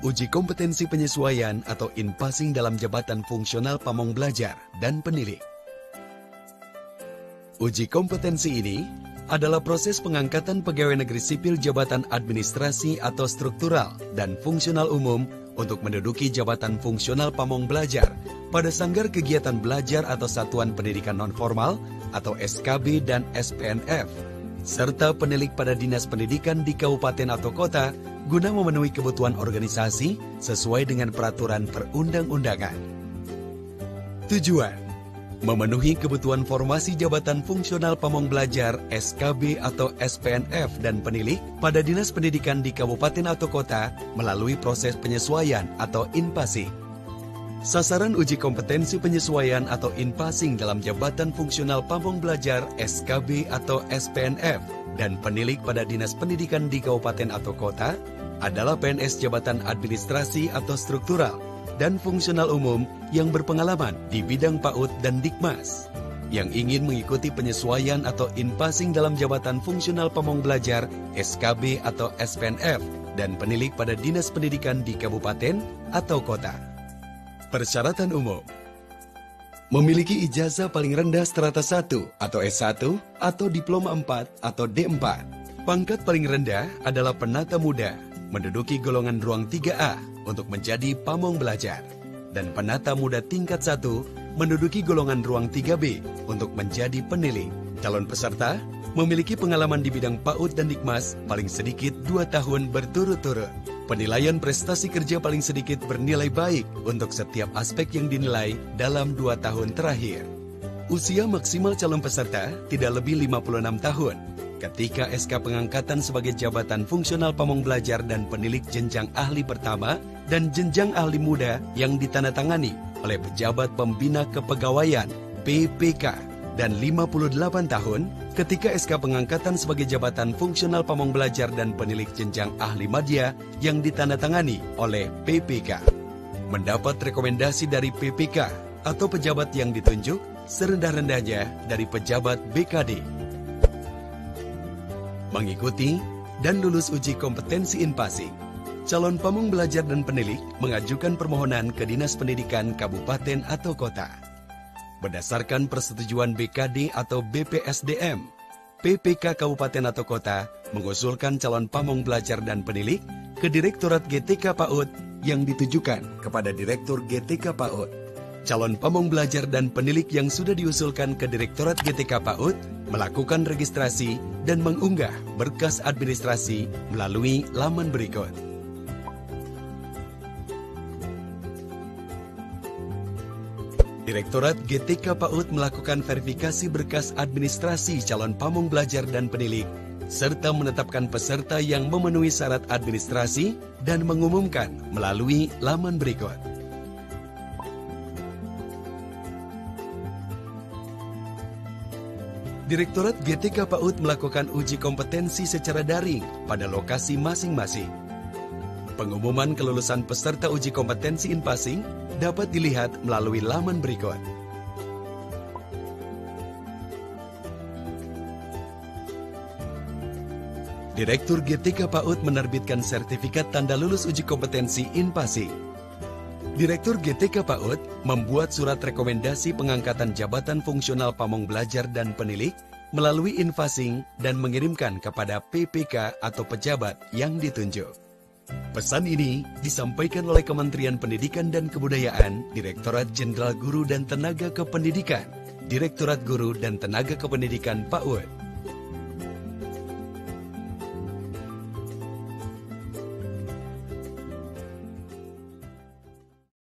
Uji kompetensi penyesuaian atau in-passing dalam jabatan fungsional pamong belajar dan penilik. Uji kompetensi ini adalah proses pengangkatan pegawai negeri sipil jabatan administrasi atau struktural dan fungsional umum untuk menduduki jabatan fungsional pamong belajar pada sanggar kegiatan belajar atau satuan pendidikan nonformal atau SKB dan SPNF, serta penilik pada dinas pendidikan di kabupaten atau kota guna memenuhi kebutuhan organisasi sesuai dengan peraturan perundang-undangan. Tujuan: memenuhi kebutuhan formasi jabatan fungsional pamong belajar SKB atau SPNF dan penilik pada dinas pendidikan di kabupaten atau kota melalui proses penyesuaian atau in-passing. Sasaran uji kompetensi penyesuaian atau in-passing dalam jabatan fungsional pamong belajar SKB atau SPNF dan penilik pada dinas pendidikan di kabupaten atau kota adalah PNS jabatan administrasi atau struktural dan fungsional umum yang berpengalaman di bidang PAUD dan Dikmas, yang ingin mengikuti penyesuaian atau in-passing dalam jabatan fungsional pamong belajar SKB atau SPNF dan penilik pada dinas pendidikan di kabupaten atau kota. Persyaratan umum: memiliki ijazah paling rendah strata 1 atau S1 atau diploma 4 atau D4. Pangkat paling rendah adalah penata muda, menduduki golongan ruang 3A untuk menjadi pamong belajar, dan penata muda tingkat 1 menduduki golongan ruang 3B untuk menjadi penilik. Calon peserta memiliki pengalaman di bidang PAUD dan Dikmas paling sedikit 2 tahun berturut-turut. Penilaian prestasi kerja paling sedikit bernilai baik untuk setiap aspek yang dinilai dalam 2 tahun terakhir. Usia maksimal calon peserta tidak lebih 56 tahun. Ketika SK pengangkatan sebagai jabatan fungsional pamong belajar dan penilik jenjang ahli pertama dan jenjang ahli muda yang ditandatangani oleh pejabat pembina kepegawaian PPK, dan 58 tahun ketika SK pengangkatan sebagai jabatan fungsional pamong belajar dan penilik jenjang ahli madya yang ditandatangani oleh PPK. Mendapat rekomendasi dari PPK atau pejabat yang ditunjuk serendah-rendahnya dari pejabat BKD. Mengikuti dan lulus uji kompetensi in-passing, calon pamong belajar dan penilik mengajukan permohonan ke Dinas Pendidikan Kabupaten atau Kota. Berdasarkan persetujuan BKD atau BPSDM, PPK Kabupaten atau Kota mengusulkan calon pamong belajar dan penilik ke Direktorat GTK PAUD yang ditujukan kepada Direktur GTK PAUD. Calon pamong belajar dan penilik yang sudah diusulkan ke Direktorat GTK PAUD melakukan registrasi dan mengunggah berkas administrasi melalui laman berikut. Direktorat GTK PAUD melakukan verifikasi berkas administrasi calon pamong belajar dan penilik, serta menetapkan peserta yang memenuhi syarat administrasi dan mengumumkan melalui laman berikut. Direktorat GTK PAUD melakukan uji kompetensi secara daring pada lokasi masing-masing. Pengumuman kelulusan peserta uji kompetensi in-passing dapat dilihat melalui laman berikut. Direktur GTK PAUD menerbitkan sertifikat tanda lulus uji kompetensi in-passing. Direktur GTK PAUD membuat surat rekomendasi pengangkatan jabatan fungsional pamong belajar dan penilik melalui in-passing dan mengirimkan kepada PPK atau pejabat yang ditunjuk. Pesan ini disampaikan oleh Kementerian Pendidikan dan Kebudayaan, Direktorat Jenderal Guru dan Tenaga Kependidikan, Direktorat Guru dan Tenaga Kependidikan PAUD.